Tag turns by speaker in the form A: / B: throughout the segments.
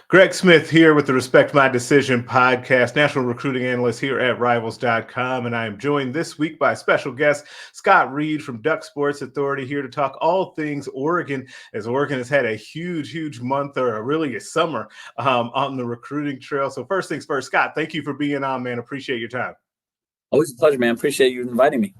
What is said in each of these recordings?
A: Greg Smith here with the Respect My Decision podcast, national recruiting analyst here at Rivals.com. And I am joined this week by special guest Scott Reed from Duck Sports Authority here to talk all things Oregon, as Oregon has had a huge month or really a summer on the recruiting trail. So first things first, Scott, thank you for being on, man. Appreciate your time.
B: Always a pleasure, man. Appreciate you inviting me.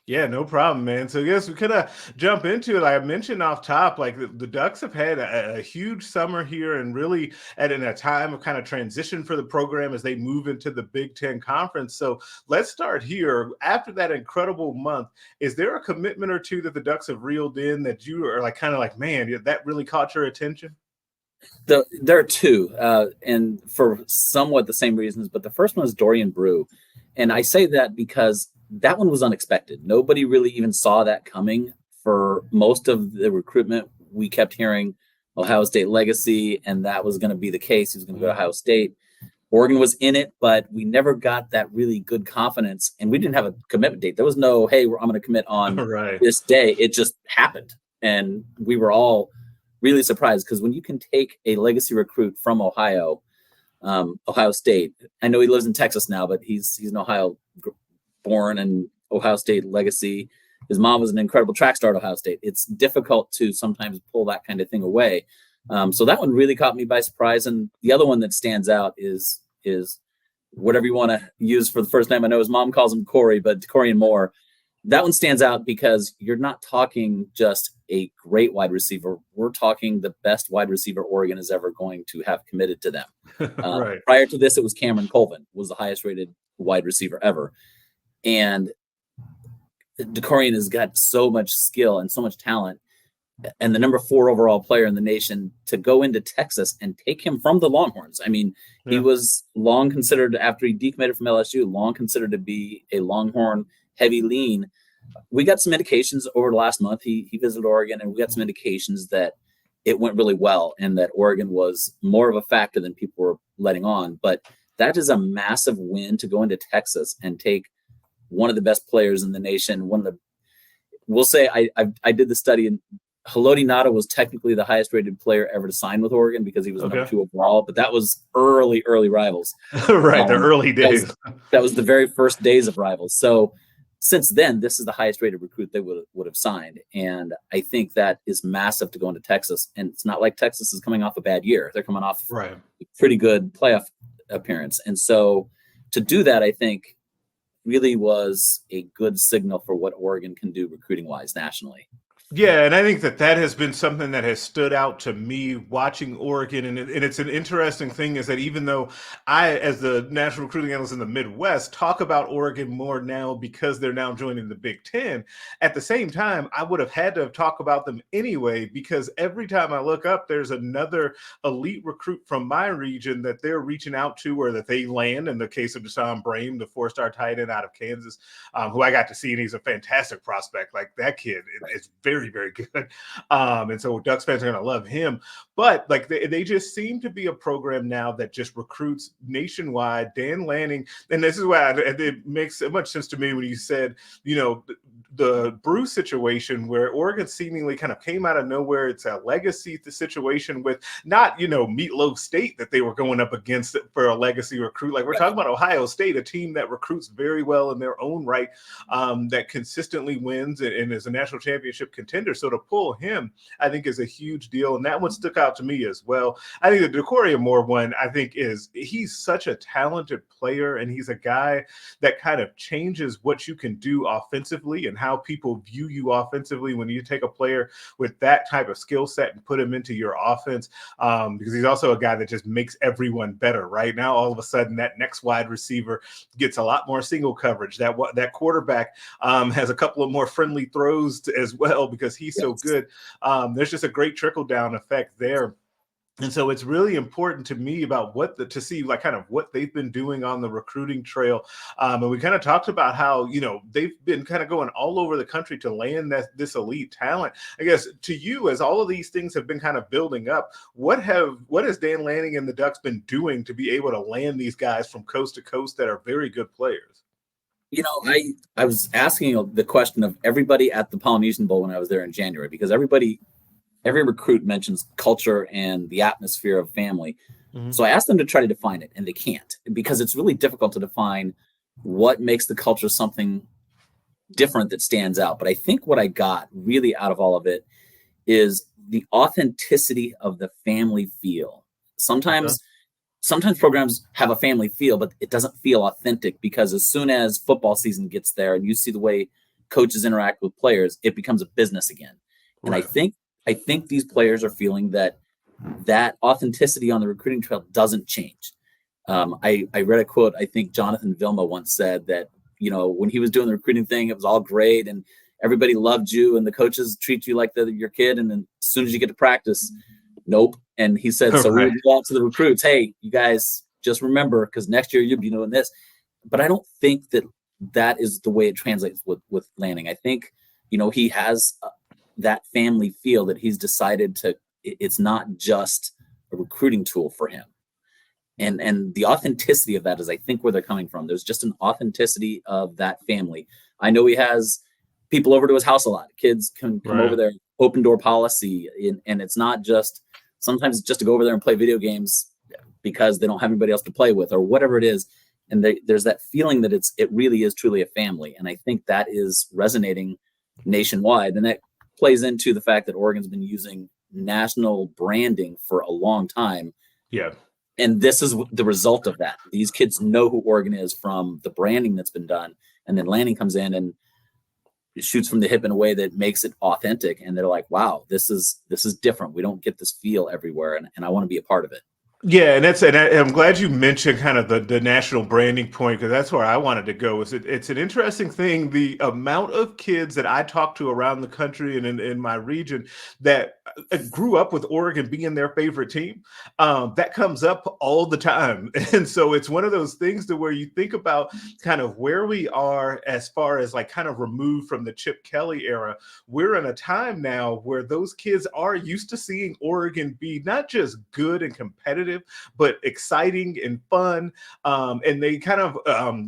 A: Yeah, no problem, man. So yes, we could jump into it. I mentioned off top, like the Ducks have had a huge summer here and really in a time of kind of transition for the program as they move into the Big Ten Conference. So let's start here. After that incredible month, is there a commitment or two that the Ducks have reeled in that you are like, man, that really caught your attention?
B: There are two, and for somewhat the same reasons, but the first one is Dorian Brew. And I say that because that one was unexpected. Nobody really even saw that coming. For most of the recruitment, we kept hearing Ohio State legacy, and that was going to be the case. He was going to go to Ohio State. Oregon was in it, but we never got that really good confidence, and we didn't have a commitment date. There was no, hey, I'm going to commit on this day. It just happened, and we were all really surprised because when you can take a legacy recruit from Ohio State, I know he lives in Texas now, but he's an Ohio born and Ohio State legacy. His mom was an incredible track star at Ohio State. It's difficult to sometimes pull that kind of thing away. So that one really caught me by surprise. And the other one that stands out is whatever you want to use for the first name. I know his mom calls him Corey, but Dakorien Moore. That one stands out because you're not talking just a great wide receiver. We're talking the best wide receiver Oregon is ever going to have committed to them.
A: Right.
B: Prior to this, it was Cameron Colvin, was the highest rated wide receiver ever. And Dakorien has got so much skill and so much talent, and the number 4 overall player in the nation, to go into Texas and take him from the Longhorns. I mean, He was long considered, after he decommitted from LSU, long considered to be a Longhorn heavy lean. We got some indications over the last month. He visited Oregon, and we got some indications that it went really well and that Oregon was more of a factor than people were letting on. But that is a massive win to go into Texas and take one of the best players in the nation. We'll say I did the study, and Haloti Ngata was technically the highest rated player ever to sign with Oregon because he was number 2 overall, but that was early Rivals.
A: Right, the early days.
B: That was the very first days of Rivals. So since then, this is the highest rated recruit they would have signed. And I think that is massive to go into Texas. And it's not like Texas is coming off a bad year. They're coming off a pretty good playoff appearance. And so to do that, I think, really was a good signal for what Oregon can do recruiting-wise nationally.
A: Yeah, and I think that has been something that has stood out to me watching Oregon. And it's an interesting thing is that even though I, as the national recruiting analyst in the Midwest, talk about Oregon more now because they're now joining the Big Ten, at the same time, I would have had to talk about them anyway, because every time I look up, there's another elite recruit from my region that they're reaching out to or that they land. In the case of Deshaun Brame, the 4-star tight end out of Kansas, who I got to see, and he's a fantastic prospect. Like, that kid is very good. And so Ducks fans are going to love him. But like they just seem to be a program now that just recruits nationwide. Dan Lanning, and this is why it makes so much sense to me when you said, the Brew situation where Oregon seemingly kind of came out of nowhere. It's a legacy situation with not, Meatloaf State that they were going up against for a legacy recruit. Like, we're talking about Ohio State, a team that recruits very well in their own right, that consistently wins and is a national championship contender. So to pull him, I think, is a huge deal. And that one stuck out to me as well. I think the Dakorien Moore one, I think, he's such a talented player, and he's a guy that kind of changes what you can do offensively and how people view you offensively when you take a player with that type of skill set and put him into your offense, because he's also a guy that just makes everyone better. Right now, all of a sudden, that next wide receiver gets a lot more single coverage. That quarterback has a couple of more friendly throws as well because he's so good. There's just a great trickle-down effect there. And so it's really important to me about to see like kind of what they've been doing on the recruiting trail. And we kind of talked about how, they've been kind of going all over the country to land this elite talent. I guess to you, as all of these things have been kind of building up, what has Dan Lanning and the Ducks been doing to be able to land these guys from coast to coast that are very good players?
B: I was asking the question of everybody at the Polynesian Bowl when I was there in January, because every recruit mentions culture and the atmosphere of family.
A: Mhm.
B: So I asked them to try to define it, and they can't, because it's really difficult to define what makes the culture something different that stands out. But I think what I got really out of all of it is the authenticity of the family feel.
A: Okay.
B: Sometimes programs have a family feel, but it doesn't feel authentic, because as soon as football season gets there and you see the way coaches interact with players, it becomes a business again. And
A: Right.
B: I think these players are feeling that authenticity on the recruiting trail doesn't change. I read a quote. I think Jonathan Vilma once said that, when he was doing the recruiting thing, it was all great and everybody loved you and the coaches treat you like they're your kid. And then as soon as you get to practice, nope. And he said, so we
A: Right.
B: would go out to the recruits, hey, you guys just remember, because next year you'll be doing this. But I don't think that is the way it translates with Lanning. I think, he has that family feel that he's decided it's not just a recruiting tool for him. And the authenticity of that is, I think, where they're coming from. There's just an authenticity of that family. I know he has people over to his house a lot. Kids can come over
A: Right.
B: there, open door policy. And it's not just, sometimes it's just to go over there and play video games because they don't have anybody else to play with or whatever it is. And there's that feeling that it really is truly a family. And I think that is resonating nationwide. And that plays into the fact that Oregon's been using national branding for a long time.
A: Yeah.
B: And this is the result of that. These kids know who Oregon is from the branding that's been done. And then Lanning comes in and shoots from the hip in a way that makes it authentic. And they're like, wow, this is different. We don't get this feel everywhere. And I want to be a part of it.
A: Yeah, and I'm glad you mentioned kind of the national branding point, because that's where I wanted to go. It's an interesting thing, the amount of kids that I talk to around the country and in my region that grew up with Oregon being their favorite team. That comes up all the time, and so it's one of those things to where you think about kind of where we are as far as like kind of removed from the Chip Kelly era. We're in a time now where those kids are used to seeing Oregon be not just good and competitive, but exciting and fun. And they kind of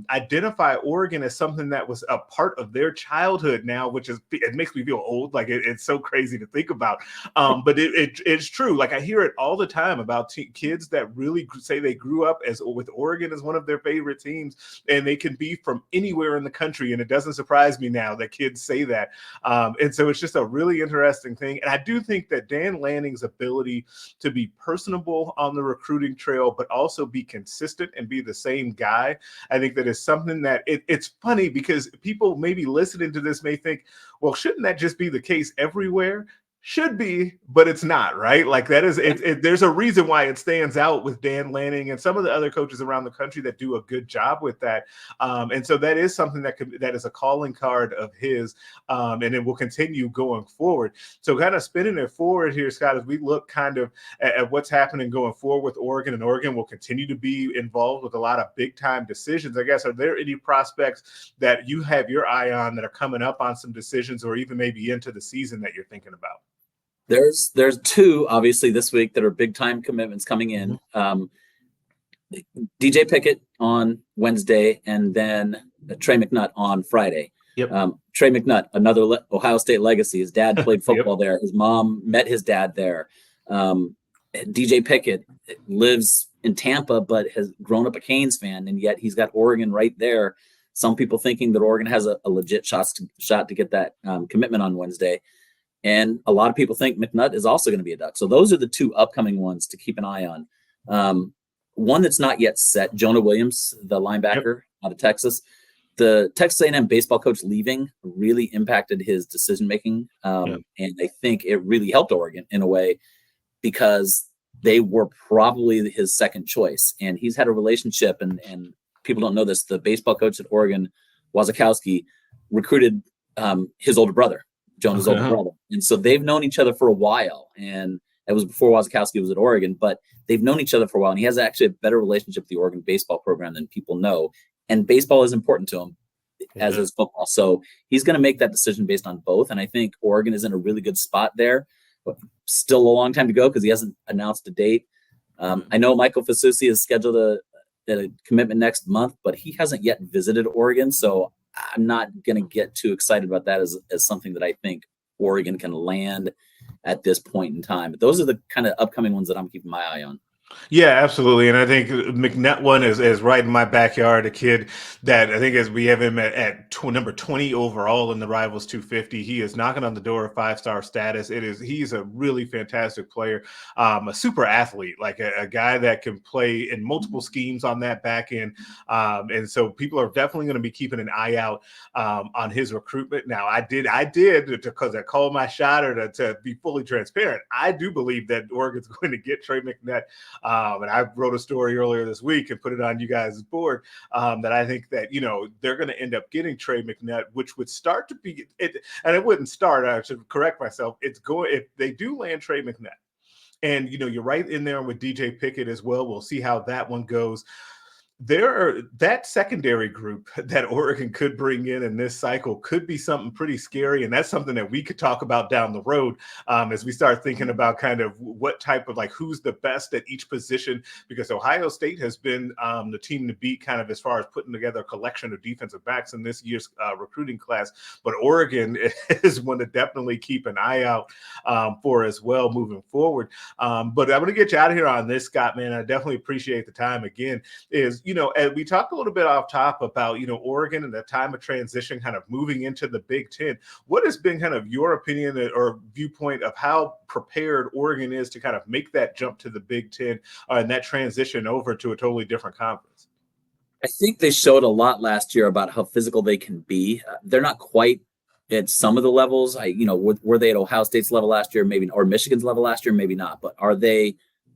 A: identify Oregon as something that was a part of their childhood now, it makes me feel old. Like it's so crazy to think about. But it's true. Like I hear it all the time about kids that really say they grew up with Oregon as one of their favorite teams, and they can be from anywhere in the country. And it doesn't surprise me now that kids say that. And so it's just a really interesting thing. And I do think that Dan Lanning's ability to be personable on the recruiting trail, but also be consistent and be the same guy, I think that is something that it's funny, because people maybe listening to this may think, well, shouldn't that just be the case everywhere? Should be, but it's not, right? Like that is there's a reason why it stands out with Dan Lanning and some of the other coaches around the country that do a good job with that. And so that is something that is a calling card of his, and it will continue going forward. So kind of spinning it forward here, Scott, as we look kind of at what's happening going forward with Oregon, and Oregon will continue to be involved with a lot of big time decisions. I guess, are there any prospects that you have your eye on that are coming up on some decisions, or even maybe into the season, that you're thinking about?
B: There's two obviously this week that are big time commitments coming in. DJ Pickett on Wednesday, and then Trey McNutt on Friday.
A: Yep.
B: Trey McNutt, another Ohio State legacy. His dad played football
A: Yep.
B: there. His mom met his dad there. DJ Pickett lives in Tampa, but has grown up a Canes fan, and yet he's got Oregon right there. Some people thinking that Oregon has a legit shot to get that commitment on Wednesday. And a lot of people think McNutt is also going to be a Duck. So those are the two upcoming ones to keep an eye on. One that's not yet set, Jonah Williams, the linebacker out of Texas. The Texas A&M baseball coach leaving really impacted his decision-making. And I think it really helped Oregon in a way, because they were probably his second choice. And he's had a relationship, and people don't know this, the baseball coach at Oregon, Wazakowski, recruited his older brother, Jonah's older brother. And so they've known each other for a while. And it was before Wazakowski was at Oregon, but they've known each other for a while. And he has actually a better relationship with the Oregon baseball program than people know. And baseball is important to him, as is football. So he's going to make that decision based on both. And I think Oregon is in a really good spot there. But still a long time to go because he hasn't announced a date. I know Michael Fasusi has scheduled a commitment next month, but he hasn't yet visited Oregon. So I'm not going to get too excited about that as something that I think Oregon can land at this point in time. But those are the kind of upcoming ones that I'm keeping my eye on.
A: Yeah, absolutely. And I think McNutt one is right in my backyard. A kid that I think as we have him number 20 overall in the Rivals 250. He is knocking on the door of 5-star status. He's a really fantastic player, a super athlete, like a guy that can play in multiple schemes on that back end. And so people are definitely going to be keeping an eye out on his recruitment. Now, I did because I called my shot, or to be fully transparent. I do believe that Oregon's going to get Trey McNutt, and I wrote a story earlier this week and put it on you guys' board, that I think that, they're going to end up getting Trey McNutt, which would start to be it. And it wouldn't start. I should correct myself. It's going, if they do land Trey McNutt, and you're right in there with DJ Pickett as well. We'll see how that one goes. That secondary group that Oregon could bring in this cycle could be something pretty scary, and that's something that we could talk about down the road, as we start thinking about kind of what type of, like, who's the best at each position, because Ohio State has been the team to beat kind of as far as putting together a collection of defensive backs in this year's recruiting class, but Oregon is one to definitely keep an eye out for as well moving forward. But I'm going to get you out of here on this, Scott, man. I definitely appreciate the time again. And we talked a little bit off top about, Oregon and the time of transition, kind of moving into the Big Ten. What has been kind of your opinion or viewpoint of how prepared Oregon is to kind of make that jump to the Big Ten, and that transition over to a totally different conference?
B: I think they showed a lot last year about how physical they can be. They're not quite at some of the levels. Were they at Ohio State's level last year? Maybe, or Michigan's level last year? Maybe not. But are they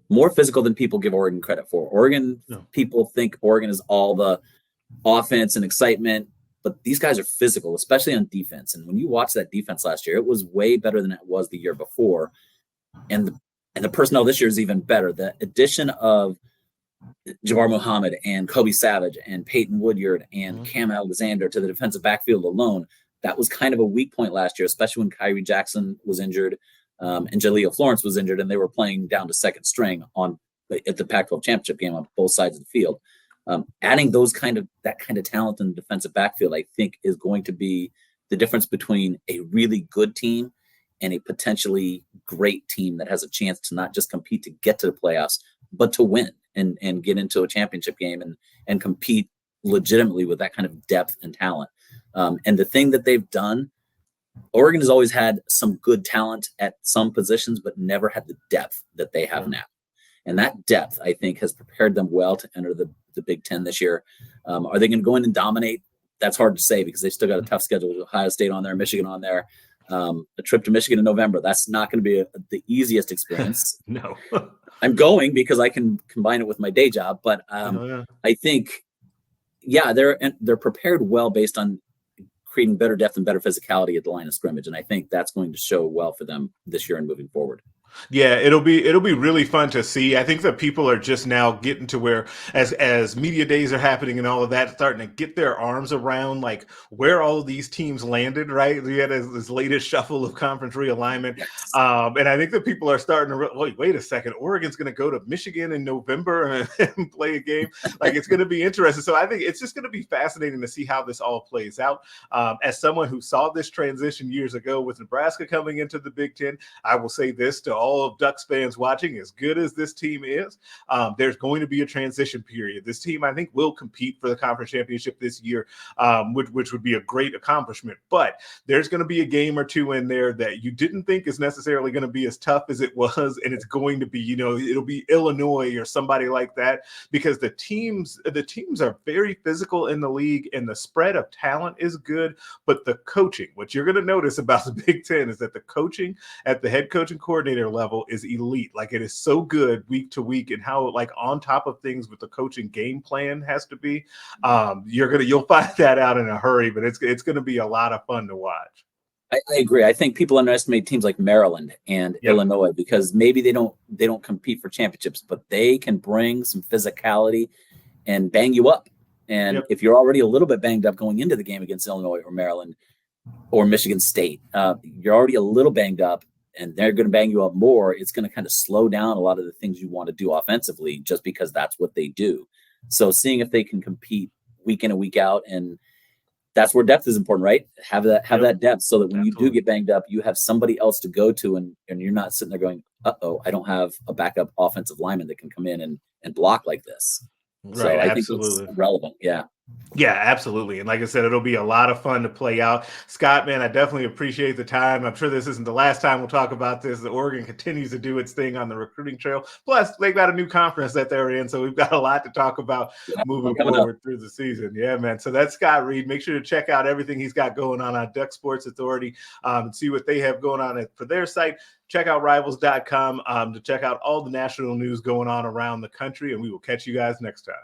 B: more physical than people give Oregon credit for?
A: No.
B: People think Oregon is all the offense and excitement, but these guys are physical, especially on defense. And when you watch that defense last year, it was way better than it was the year before. And the personnel this year is even better. The addition of Jabbar Muhammad and Kobe Savage and Peyton Woodyard and Cam Alexander to the defensive backfield alone, that was kind of a weak point last year, especially when Kyrie Jackson was injured, and Jaleel Florence was injured, and they were playing down to second string at the Pac-12 championship game on both sides of the field. Adding that kind of talent in the defensive backfield, I think, is going to be the difference between a really good team and a potentially great team that has a chance to not just compete to get to the playoffs, but to win and get into a championship game and compete legitimately with that kind of depth and talent. And the thing that they've done, Oregon has always had some good talent at some positions, but never had the depth that they have now. And that depth, I think, has prepared them well to enter the Big Ten this year. Are they going to go in and dominate? That's hard to say, because they still got a tough schedule with Ohio State on there, Michigan on there. A trip to Michigan in November, that's not going to be the easiest experience.
A: No.
B: I'm going because I can combine it with my day job, but I think, they're prepared well based on creating better depth and better physicality at the line of scrimmage, and I think that's going to show well for them this year and moving forward.
A: Yeah, it'll be really fun to see. I think that people are just now getting to where, as media days are happening and all of that, starting to get their arms around like where all of these teams landed. Right, we had this latest shuffle of conference realignment,
B: Yes.
A: and I think that people are starting to wait a second. Oregon's going to go to Michigan in November and play a game. Like, it's going to be interesting. So I think it's just going to be fascinating to see how this all plays out. As someone who saw this transition years ago with Nebraska coming into the Big Ten, I will say this to all of Ducks fans watching: as good as this team is, there's going to be a transition period. This team, I think, will compete for the conference championship this year, which would be a great accomplishment. But there's going to be a game or two in there that you didn't think is necessarily going to be as tough as it was, and it's going to be, it'll be Illinois or somebody like that, because the teams are very physical in the league, and the spread of talent is good. But the coaching, what you're going to notice about the Big Ten, is that the coaching at the head coach and coordinator level is elite. Like, it is so good week to week, and how, like, on top of things with the coaching game plan has to be. You'll find that out in a hurry, but it's going to be a lot of fun to watch.
B: I agree. I think people underestimate teams like Maryland and Illinois, because maybe they don't compete for championships, but they can bring some physicality and bang you up. And if you're already a little bit banged up going into the game against Illinois or Maryland or Michigan State, you're already a little banged up, and they're going to bang you up more. It's going to kind of slow down a lot of the things you want to do offensively, just because that's what they do. So seeing if they can compete week in and week out, and that's where depth is important, right? Have that depth so that when you do
A: Absolutely.
B: get banged up, you have somebody else to go to, and you're not sitting there going, "Uh-oh, I don't have a backup offensive lineman that can come in and block like this."
A: Right,
B: So I think it's
A: absolutely.
B: relevant. Yeah.
A: Yeah, absolutely. And like I said, it'll be a lot of fun to play out. Scott, man, I definitely appreciate the time. I'm sure this isn't the last time we'll talk about this. The Oregon continues to do its thing on the recruiting trail. Plus, they've got a new conference that they're in. So we've got a lot to talk about
B: Yeah,
A: moving
B: coming up.
A: forward through the season. Yeah, man. So that's Scott Reed. Make sure to check out everything he's got going on Duck Sports Authority and see what they have going on for their site. Check out rivals.com to check out all the national news going on around the country. And we will catch you guys next time.